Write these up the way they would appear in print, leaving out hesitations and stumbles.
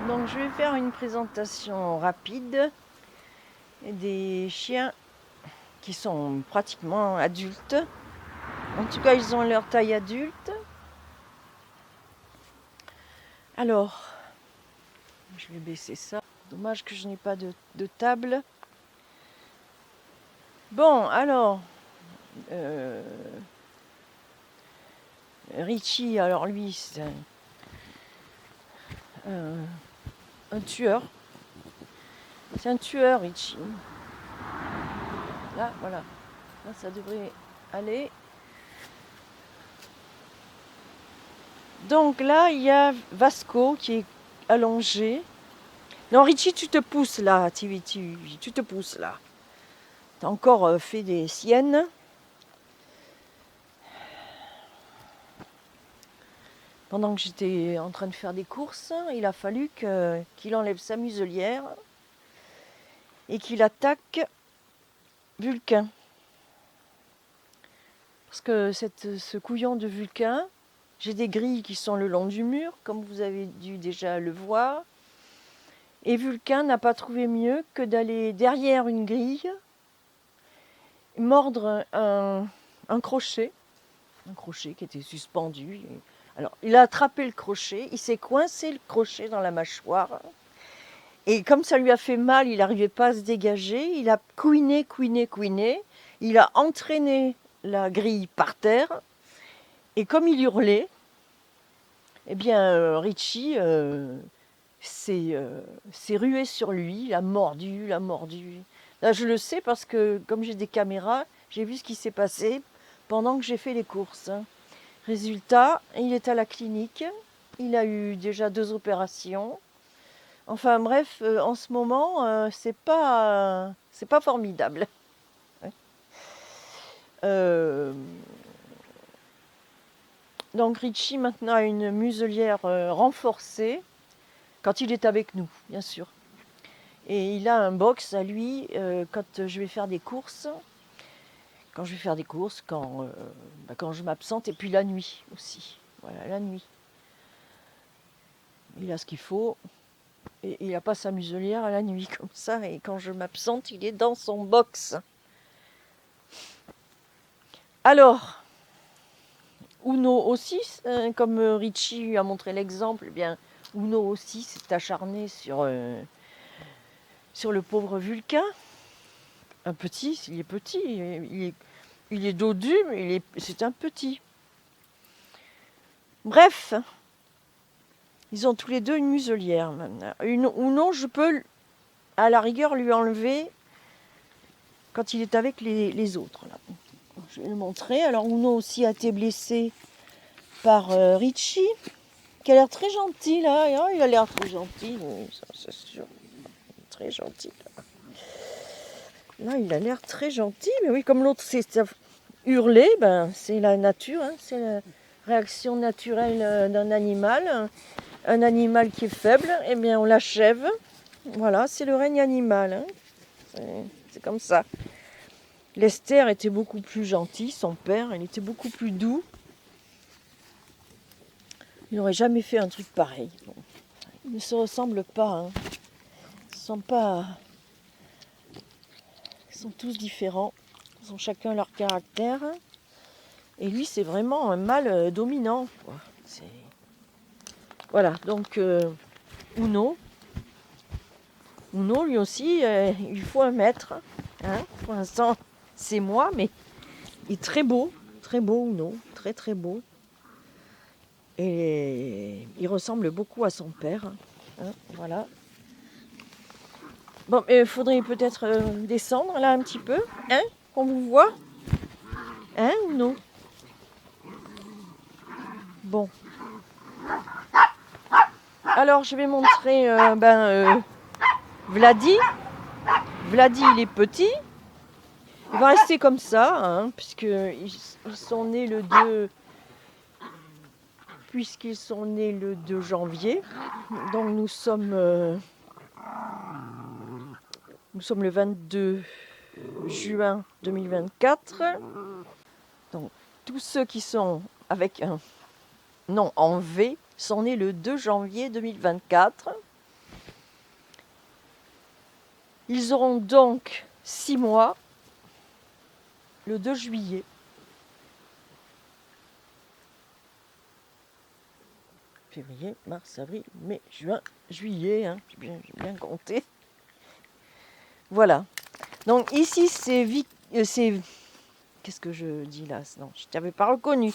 Donc je vais faire une présentation rapide des chiens qui sont pratiquement adultes. En tout cas, ils ont leur taille adulte. Alors, je vais baisser ça. Dommage que je n'ai pas de table. Bon, alors, Richie, alors lui, c'est un tueur. C'est un tueur, Richie. Là, voilà. Là, ça devrait aller. Donc là, il y a Vasco qui est allongé. Non, Richie, tu te pousses là. Tu te pousses là. T'as encore fait des siennes. Pendant que j'étais en train de faire des courses, il a fallu qu'il enlève sa muselière et qu'il attaque Vulcain. Parce que ce couillon de Vulcain, j'ai des grilles qui sont le long du mur, comme vous avez dû déjà le voir. Et Vulcain n'a pas trouvé mieux que d'aller derrière une grille, mordre un crochet qui était suspendu. Alors, il a attrapé le crochet, il s'est coincé le crochet dans la mâchoire. Et comme ça lui a fait mal, il n'arrivait pas à se dégager. Il a couiné. Il a entraîné la grille par terre. Et comme il hurlait, eh bien, Richie s'est rué sur lui. Il a mordu. Là, je le sais parce que, comme j'ai des caméras, j'ai vu ce qui s'est passé pendant que j'ai fait les courses. Résultat, il est à la clinique. Il a eu déjà 2 opérations. Enfin bref, en ce moment, c'est pas formidable. Donc Richie maintenant a une muselière renforcée quand il est avec nous, bien sûr. Et il a un box à lui quand je vais faire des courses. Quand je m'absente, et puis la nuit aussi. Voilà, la nuit. Il a ce qu'il faut. Et il n'a pas sa muselière à la nuit comme ça. Et quand je m'absente, il est dans son box. Alors, Uno aussi, comme Richie a montré l'exemple, eh bien, Uno aussi s'est acharné sur le pauvre Vulcain. Un petit, il est petit, il est dodu, mais c'est un petit. Bref, ils ont tous les deux une muselière maintenant. Uno, je peux à la rigueur lui enlever quand il est avec les autres. Là. Je vais le montrer. Alors Uno aussi a été blessé par Richie, qui a l'air très gentil là. Oh, il a l'air très gentil, ça c'est sûr. Très gentil. Là, il a l'air très gentil, mais oui, comme l'autre s'est hurlé, ben, c'est la nature, hein, c'est la réaction naturelle d'un animal. Un animal qui est faible, eh bien, on l'achève. Voilà, c'est le règne animal. Hein. C'est comme ça. Lester était beaucoup plus gentil, son père, il était beaucoup plus doux. Il n'aurait jamais fait un truc pareil. Bon. Ils ne se ressemblent pas. Hein. Ils sont pas... Ils sont tous différents. Ils ont chacun leur caractère. Et lui, c'est vraiment un mâle dominant. Quoi. Voilà, donc Uno, lui aussi, il faut un maître. Hein. Pour l'instant, c'est moi, mais il est très beau Uno, très très beau. Et il ressemble beaucoup à son père. Hein, voilà. Bon, il faudrait peut-être descendre là un petit peu, hein, qu'on vous voit. Hein ou non? Bon. Alors, je vais montrer Vladi. Vladi, il est petit. Il va rester comme ça, hein, puisqu'ils sont nés le 2 janvier. Donc nous sommes le 22 juin 2024. Donc tous ceux qui sont avec un nom en V sont nés le 2 janvier 2024. Ils auront donc 6 mois le 2 juillet. Février, mars, avril, mai, juin, juillet, hein, j'ai bien compté. Voilà. Donc ici, c'est qu'est-ce que je dis là? Non, je ne t'avais pas reconnu.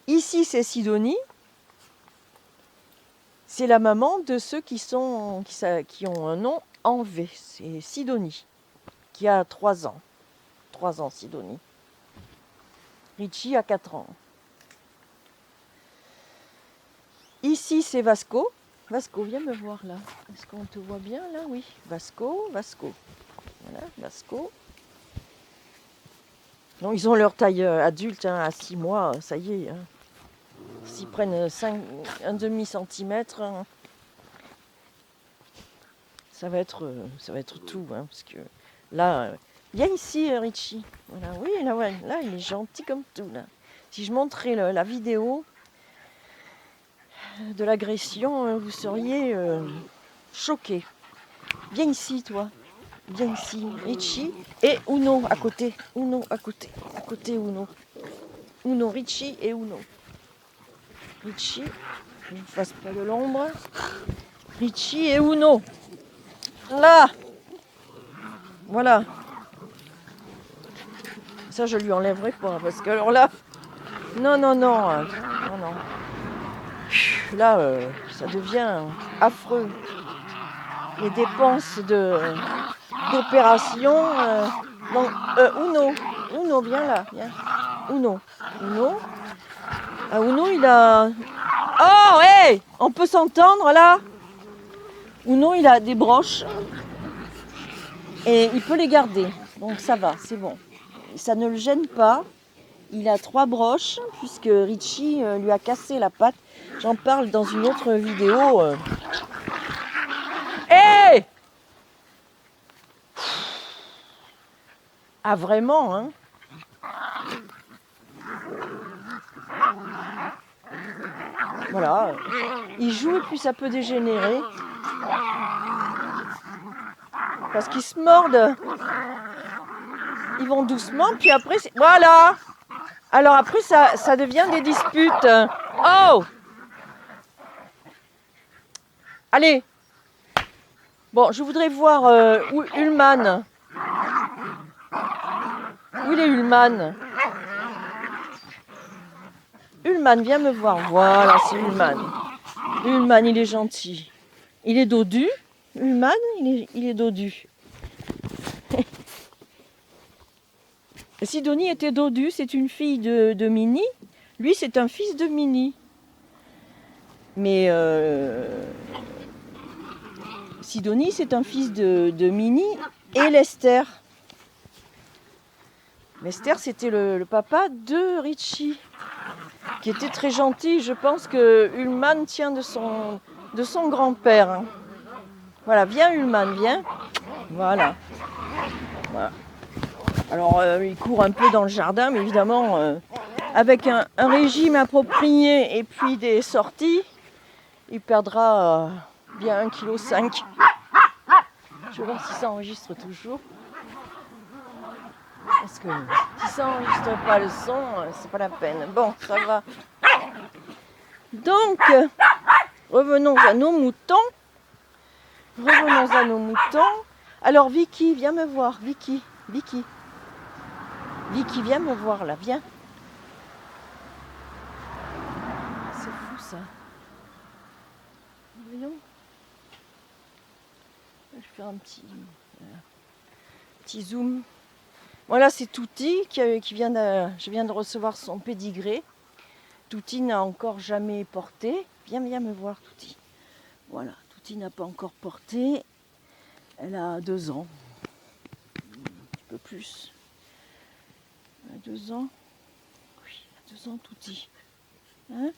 Ici, c'est Sidonie. C'est la maman de ceux qui ont un nom en V. C'est Sidonie, qui a 3 ans. 3 ans, Sidonie. Richie a 4 ans. Ici, c'est Vasco. Vasco, viens me voir là. Est-ce qu'on te voit bien là? Oui. Vasco. Voilà, Vasco. Non, ils ont leur taille adulte, hein, à 6 mois, ça y est. Hein. S'ils prennent un demi-centimètre, hein, ça va être tout. Hein, parce que là, viens ici, Richie. Voilà, oui, là, ouais, là, il est gentil comme tout. Là. Si je montrais la vidéo de l'agression, vous seriez choqués. Viens ici, toi. Viens ici, Richie. Et Uno à côté. Uno à côté. À côté, Uno. Uno, Richie et Uno. Richie, je ne fasse pas de l'ombre. Richie et Uno. Là. Voilà. Ça, je lui enlèverai pas. Parce que alors là. Non. Non. Là, ça devient affreux. Les dépenses d'opération. Donc, Uno, viens là. Viens. Uno. Ah, Uno, il a... Oh, hey! On peut s'entendre, là? Uno, il a des broches. Et il peut les garder. Donc, ça va, c'est bon. Ça ne le gêne pas. Il a 3 broches, puisque Richie lui a cassé la patte. J'en parle dans une autre vidéo. Hey! Ah, vraiment, hein? Voilà. Il joue et puis ça peut dégénérer. Parce qu'ils se mordent. Ils vont doucement, puis après... Voilà! Alors après, ça devient des disputes. Oh! Allez! Bon, je voudrais voir Ullman. Où il est Ullman? Ullman, viens me voir. Voilà, c'est Ullman. Ullman, il est gentil. Il est dodu. Ullman, il est dodu. Sidonie était dodu, c'est une fille de Minnie. Lui, c'est un fils de Minnie. Mais Sidonie, c'est un fils de Minnie et Lester. Lester, c'était le papa de Richie, qui était très gentil. Je pense que Ullman tient de son grand-père. Hein. Voilà, viens Ullman, viens. Voilà. Alors, il court un peu dans le jardin, mais évidemment, avec un régime approprié et puis des sorties, il perdra bien 1,5 kg. Je vais voir si ça enregistre toujours. Parce que si ça n'enregistre pas le son, c'est pas la peine. Bon, ça va. Donc, revenons à nos moutons. Alors, Vicky, viens me voir. Vicky, viens me voir là, viens. C'est fou ça. Voyons. Je vais faire un petit zoom. Voilà, c'est Touti qui vient je viens de recevoir son pédigré. Touti n'a encore jamais porté. Viens me voir, Touti. Voilà, Touti n'a pas encore porté. Elle a 2 ans. Un petit peu plus. Elle a 2 ans. Oui, elle a 2 ans, Touti. Hein?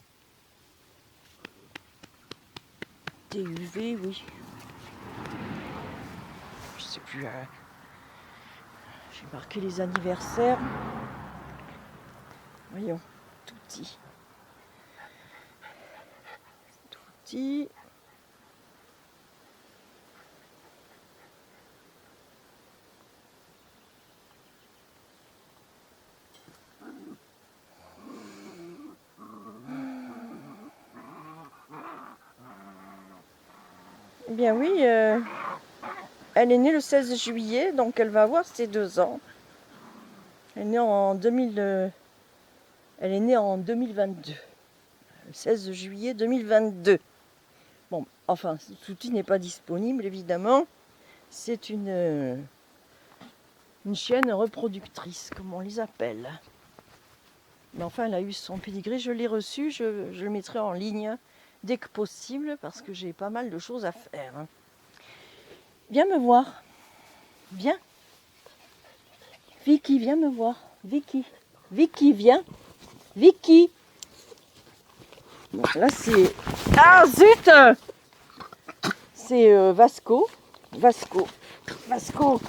TUV, oui. Je sais plus. J'ai marqué les anniversaires. Voyons, Touti. bien oui, elle est née le 16 juillet, donc elle va avoir ses 2 ans. Elle est née en 2022. Le 16 juillet 2022. Bon, enfin, cet outil n'est pas disponible, évidemment. C'est une chienne reproductrice, comme on les appelle. Mais enfin, elle a eu son pédigré, je l'ai reçu, je le mettrai en ligne dès que possible, parce que j'ai pas mal de choses à faire. Viens me voir. Viens. Vicky, viens me voir. Vicky. Vicky, viens. Vicky. Bon, là, c'est... Ah, zut! C'est Vasco. Vasco. Vasco.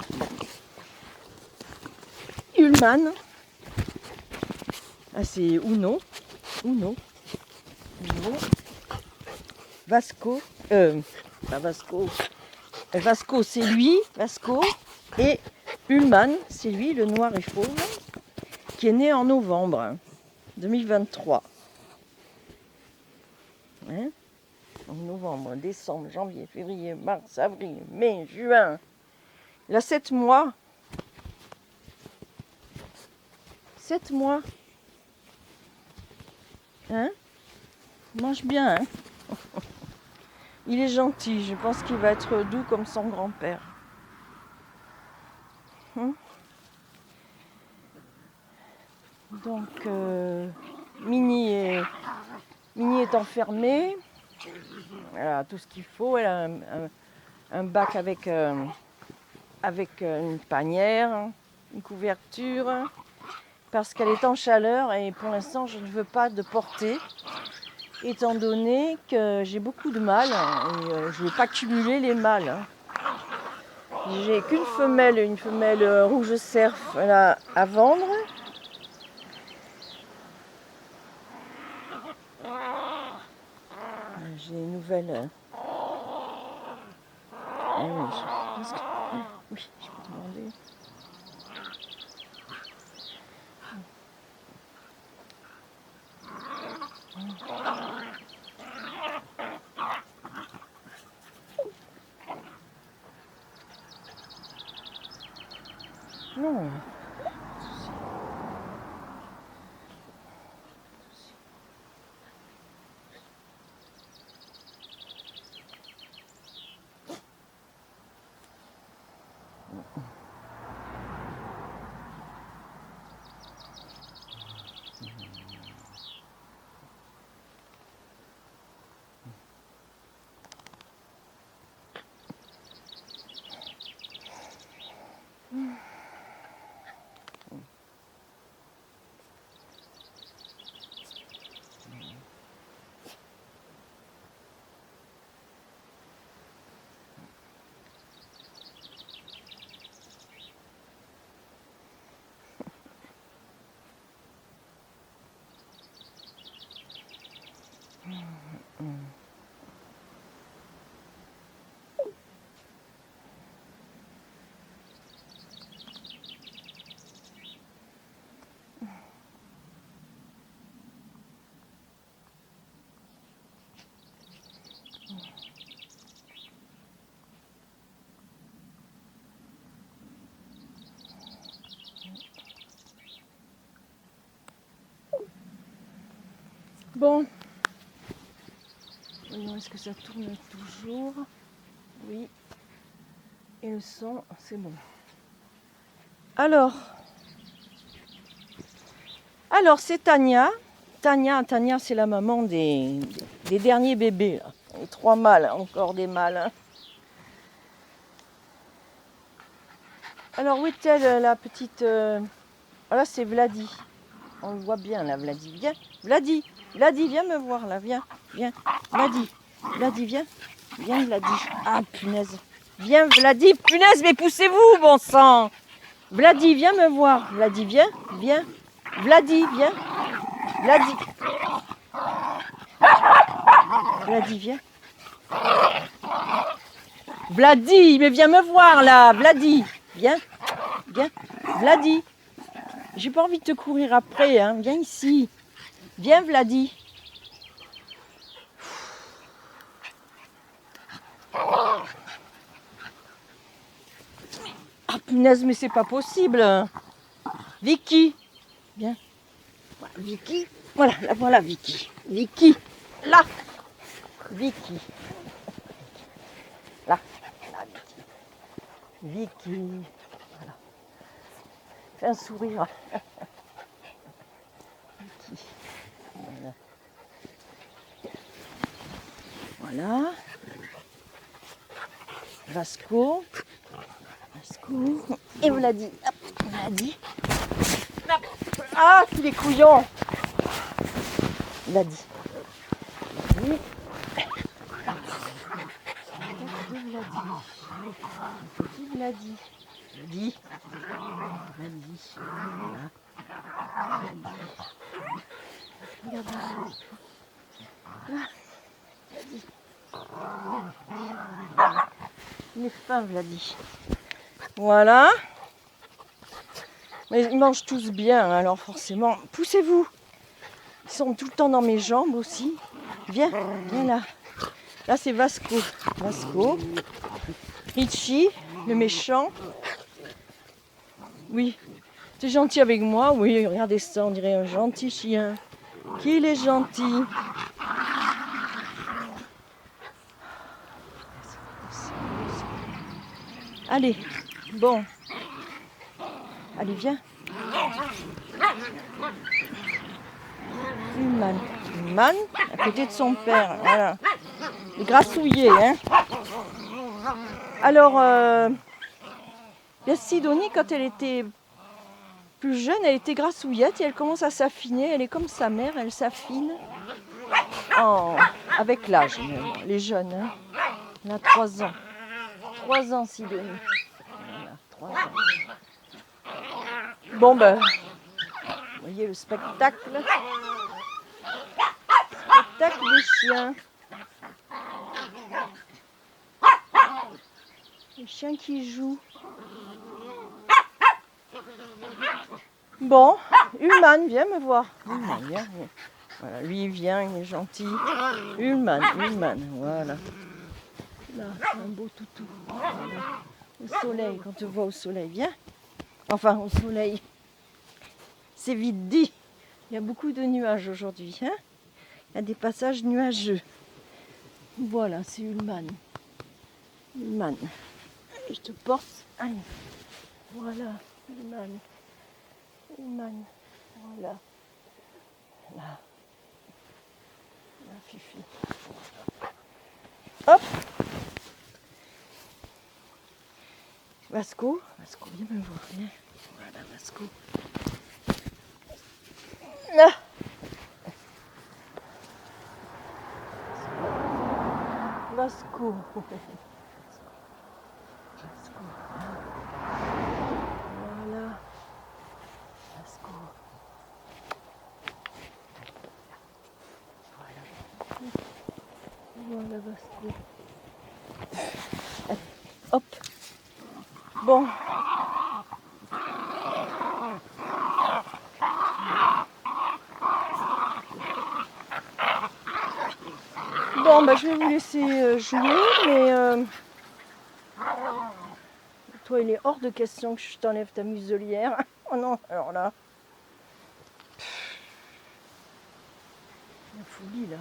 Ullman. Ah, c'est Uno. Uno. Uno. Vasco. Pas Vasco. Vasco, c'est lui. Vasco. Et Ullman, c'est lui, le noir et fauve, qui est né en novembre 2023. Hein? Donc novembre, décembre, janvier, février, mars, avril, mai, juin. Il a 7 mois. 7 mois. Hein? Il mange bien, hein? Il est gentil, je pense qu'il va être doux comme son grand-père. Donc, Minnie est enfermée. Elle a tout ce qu'il faut. Elle a un bac avec une panière, une couverture, parce qu'elle est en chaleur et pour l'instant, je ne veux pas de portée, étant donné que j'ai beaucoup de mâles et je ne veux pas cumuler les mâles. J'ai qu'une femelle, une femelle rouge cerf là, à vendre. J'ai une nouvelle. Ah oui, oui, je peux demander. Non. Bon. Voyons, est-ce que ça tourne toujours? Oui. Et le son, c'est bon. Alors c'est Tania. Tania, c'est la maman des derniers bébés. Là. Les 3 mâles, encore des mâles. Hein. Alors, où est-elle, la petite... Là, c'est Vladi. On le voit bien, là, Vladi. Viens, Vladi, viens me voir, là, viens. Vladi, viens. Viens, Vladi. Ah, punaise. Viens, Vladi, punaise, mais poussez-vous, bon sang. Vladi, viens me voir. Vladi, viens. Vladi, viens. Vladi, viens. Vladi, mais viens me voir, là. Vladi, viens. Vladi. J'ai pas envie de te courir après, hein. Viens ici. Viens, Vladi. Ah punaise, mais c'est pas possible. Vicky, viens. Voilà, Vicky, voilà, la voilà Vicky. Vicky, là. Vicky, là. Là, Vicky. Vicky. Voilà. Fais un sourire. Vicky. Voilà. Voilà. Vasco. Vasco. Et on l'a dit. Hop, on l'a dit. Ah, qu'il est couillon. Il l'a dit. Oui. Qui vous l'a dit? Je dis. On l'a dit. Voilà. Regarde là. Il a dit. Il est fin, Vladi. Voilà. Mais ils mangent tous bien, alors forcément. Poussez-vous. Ils sont tout le temps dans mes jambes aussi. Viens, viens là. Là, c'est Vasco. Vasco. Richie, le méchant. Oui. T'es gentil avec moi? Oui, regardez ça, on dirait un gentil chien. Qu'il est gentil. Allez, bon. Allez, viens. Human, à côté de son père. Voilà. Il est grassouillé, hein. Alors, la Sidonie, quand elle était plus jeune, elle était grassouillette et elle commence à s'affiner. Elle est comme sa mère, elle s'affine avec l'âge. Les jeunes, hein. Elle a 3 ans. 3 ans, Sidonie. Voilà, 3 ans. Bon, ben, vous voyez le spectacle. Spectacle des chiens. Les chiens qui jouent. Bon, Human, viens me voir. Human, viens. Voilà, lui il vient, il est gentil. Human, voilà. Là, un beau toutou. Voilà. Au soleil, quand on te voit au soleil, viens. Enfin, au soleil. C'est vite dit. Il y a beaucoup de nuages aujourd'hui. Hein, il y a des passages nuageux. Voilà, c'est Human. Human. Je te porte. Allez. Voilà, Human. Human. Voilà. Là. Là, Fifi. Hop. Vasco, viens me voir, viens. Voilà, Vasco. Là. Vasco. Voilà. Vasco. Voilà, Vasco. Allez, hop. Bon. Bon, bah, je vais vous laisser jouer, mais toi, il est hors de question que je t'enlève ta muselière. Oh non, alors là. La folie, là.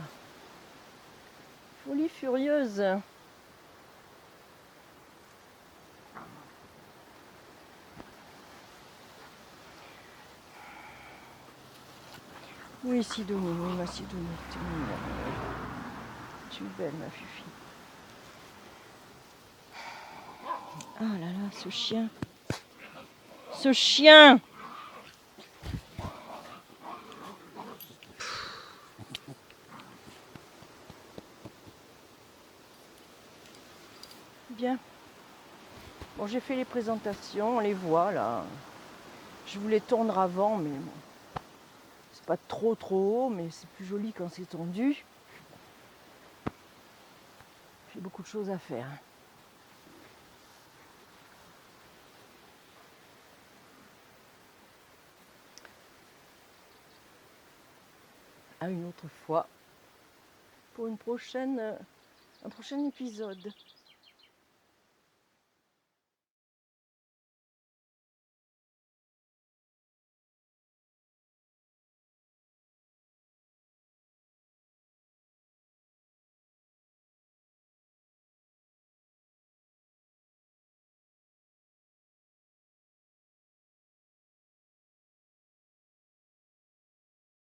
Folie furieuse. Oui, Sidonie, oui, ma Sidonie. Tu es belle, ma Fifi. Ah là là, ce chien. Ce chien! Bien. Bon, j'ai fait les présentations, on les voit là. Je voulais tondre avant, mais bon. C'est pas trop haut, mais c'est plus joli quand c'est tondu. J'ai beaucoup de choses à faire. À une autre fois pour un prochain épisode.